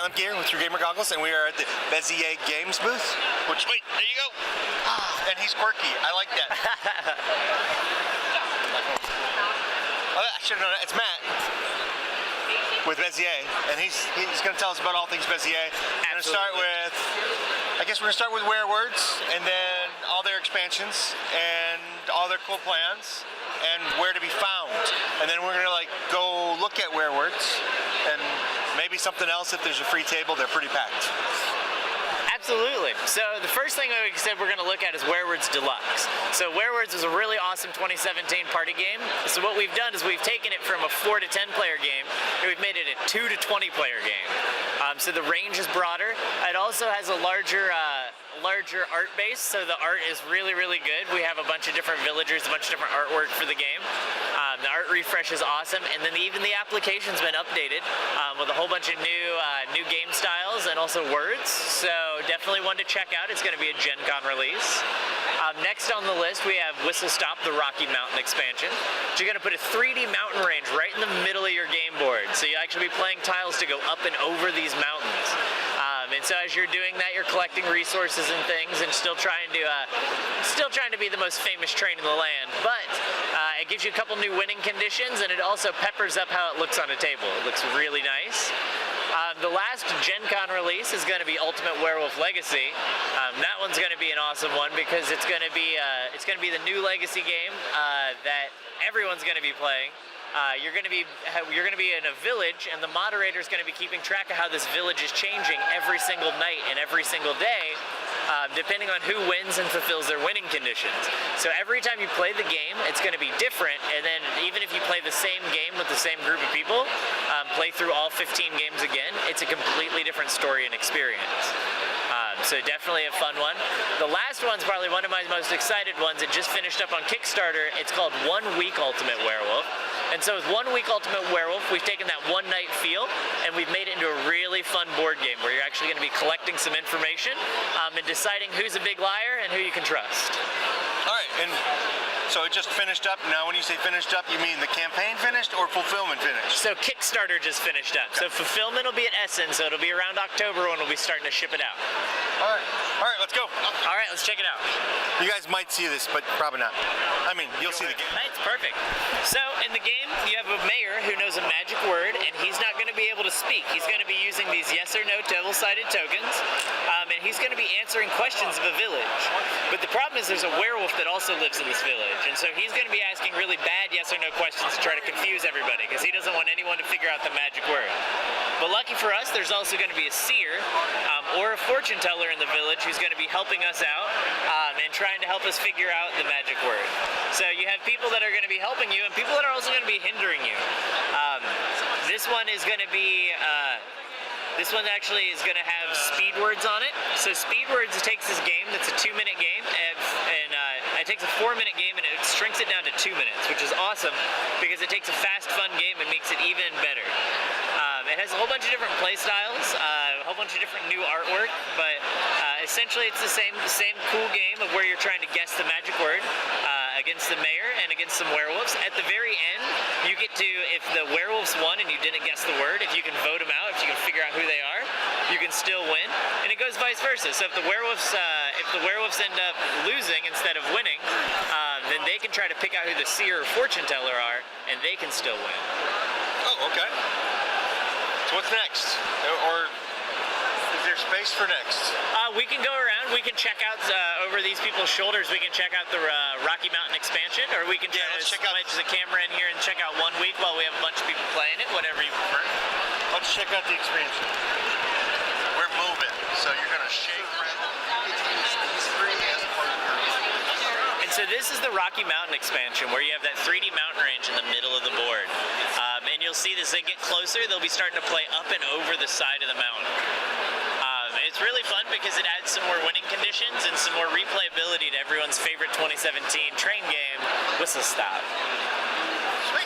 Silent Gear with your gamer goggles, and we are at the Bezier Games booth. Which, wait, there you go. And he's quirky. I like that. Oh, I should have known that. It's Matt with Bezier, and he's going to tell us about all things Bezier. We're going to start with, I guess we're going to start with Werewords, and then all their expansions and all their cool plans and where to be found. And then we're going to go look at Werewords and maybe something else if there's a free table. They're pretty packed. Absolutely. So the first thing that we said we're going to look at is Werewords Deluxe. So Werewords is a really awesome 2017 party game. So what we've done is we've taken it from a 4 to 10 player game and we've made it a 2 to 20 player game. So the range is broader. It also has a larger art base, so the art is really, really good. We have a bunch of different villagers, a bunch of different artwork for the game. The art refresh is awesome, and then even the application's been updated with a whole bunch of new game styles and also words. So definitely one to check out. It's going to be a Gen Con release. Next on the list we have Whistle Stop, the Rocky Mountain expansion. So you're going to put a 3D mountain range right in the middle of your game board. So you actually be playing tiles to go up and over these mountains. And so as you're doing that, you're collecting resources and things, and still trying to be the most famous train in the land. But it gives you a couple new winning conditions, and it also peppers up how it looks on a table. It looks really nice. The last Gen Con release is going to be Ultimate Werewolf Legacy. That one's going to be an awesome one because it's going to be the new Legacy game that everyone's going to be playing. You're going to be in a village, and the moderator is going to be keeping track of how this village is changing every single night and every single day, depending on who wins and fulfills their winning conditions. So every time you play the game, it's going to be different, and then even if you play the same game with the same group of people, play through all 15 games again, it's a completely different story and experience. So definitely a fun one. The last one's probably one of my most excited ones. It just finished up on Kickstarter. It's called 1 Week Ultimate Werewolf. And so with 1 Week Ultimate Werewolf, we've taken that one night feel and we've made it into a really fun board game where you're actually going to be collecting some information and deciding who's a big liar and who you can trust. All right, and so it just finished up. Now when you say finished up, you mean the campaign finished or fulfillment finished? So Kickstarter just finished up. So fulfillment will be at Essen, so it'll be around October when we'll be starting to ship it out. All right, let's go. All right, let's check it out. You guys might see this, but probably not. I mean, you'll see the game. It's perfect. So in the game, you have a mayor who knows a magic word, and he's not going to be able to speak. He's going to be using these yes or no double-sided tokens, and he's going to be answering questions of a village. But the problem is there's a werewolf that also lives in this village, and so he's going to be asking really bad yes or no questions to try to confuse everybody, because he doesn't want anyone to figure out the magic word. But lucky for us, there's also going to be a seer or a fortune teller in the village who's going to be helping us out and trying to help us figure out the magic word. So you have people that are going to be helping you and people that are also going to be hindering you. This one is going to be this one actually is going to have speed words on it. So speed words takes this game that's a 2-minute game and it takes a 4-minute game and it shrinks it down to 2 minutes, which is awesome because it takes a fast, fun game and makes it even better. It has a whole bunch of different play styles, a whole bunch of different new artwork, but essentially it's the same cool game of where you're trying to guess the magic word against the mayor and against some werewolves. At the very end, you get to, if the werewolves won and you didn't guess the word, if you can vote them out, if you can figure out who they are, you can still win, and it goes vice versa. So if the werewolves end up losing instead of winning, then they can try to pick out who the seer or fortune teller are, and they can still win. Oh, okay. So what's next? Or is there space for next? We can go around. We can check out over these people's shoulders. We can check out the Rocky Mountain expansion, or we can just switch the camera in here and check out 1 week while we have a bunch of people playing it. Whatever you prefer. Let's check out the expansion. We're moving, so you're gonna shake. And so this is the Rocky Mountain expansion, where you have that 3D mountain range in the middle of the board. And you'll see as they get closer, they'll be starting to play up and over the side of the mountain. It's really fun because it adds some more winning conditions and some more replayability to everyone's favorite 2017 train game, Whistle Stop. Sweet.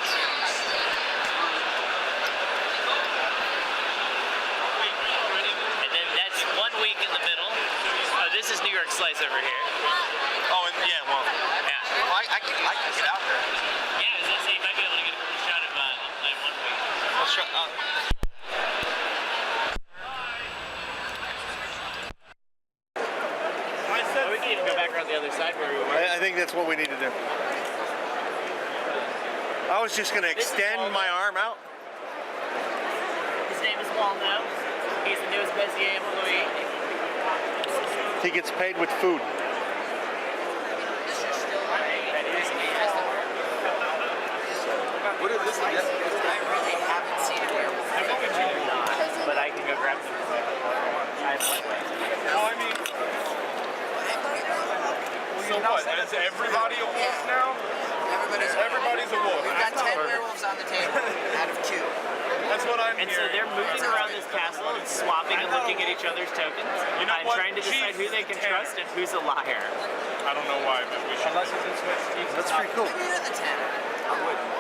And then that's 1 week in the middle. Oh, this is New York Slice over here. Oh, and yeah, well. Yeah. Well, I can get out there. Yeah, I was going to say, you might be able to get a cool shot of 1 week. Let's try. can even go back around the other side where we were. I think that's what we need to do. I was just gonna extend my arm out. His name is Walno. He's the newest Bezier employee. He gets paid with food. What is this again? I really haven't seen a werewolf. I think it's either not, but I can go grab some. I have one way. Well, I mean, so what? Is everybody a wolf now? Everybody's a wolf. We've got 10 werewolves on the table out of 2. That's what I'm And hearing. so they're moving around this castle and swapping and looking at each other's tokens You know and what? trying to decide who they can Chief, trust and who's a liar. I don't know why, but we should. That's pretty cool. Maybe you're the 10. I wouldn't.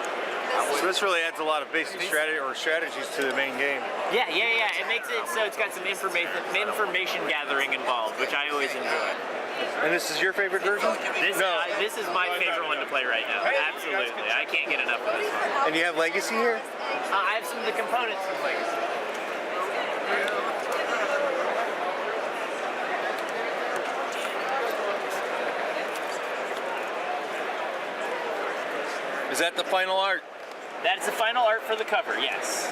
So this really adds a lot of basic strategies to the main game. Yeah. It makes it so it's got some information gathering involved, which I always enjoy. And this is your favorite version? This is my favorite one to play right now. Absolutely. I can't get enough of this. And you have Legacy here? I have some of the components from Legacy. Is that the final art? That's the final art for the cover, yes.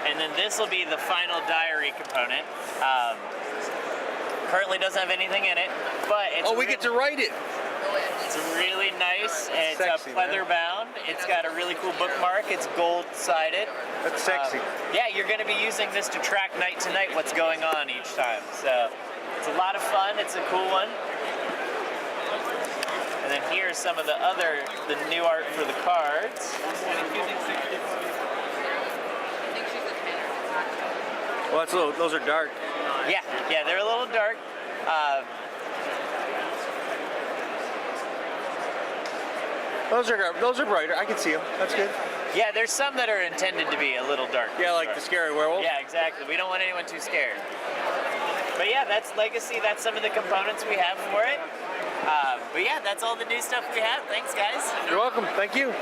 And then this will be the final diary component. Currently doesn't have anything in it, but it's Oh, we get to write it. It's really nice. It's Sexy, pleather bound. It's got a really cool bookmark. It's gold sided. That's sexy. Yeah, you're going to be using this to track night to night what's going on each time. So it's a lot of fun. It's a cool one. And then here's some of the new art for the cards. Well, those are dark. Yeah, they're a little dark. Those are brighter. I can see them. That's good. Yeah, there's some that are intended to be a little dark. Yeah, like the scary werewolf. Yeah, exactly. We don't want anyone too scared. But yeah, that's Legacy. That's some of the components we have for it. But yeah, that's all the new stuff we have. Thanks, guys. You're welcome. Thank you.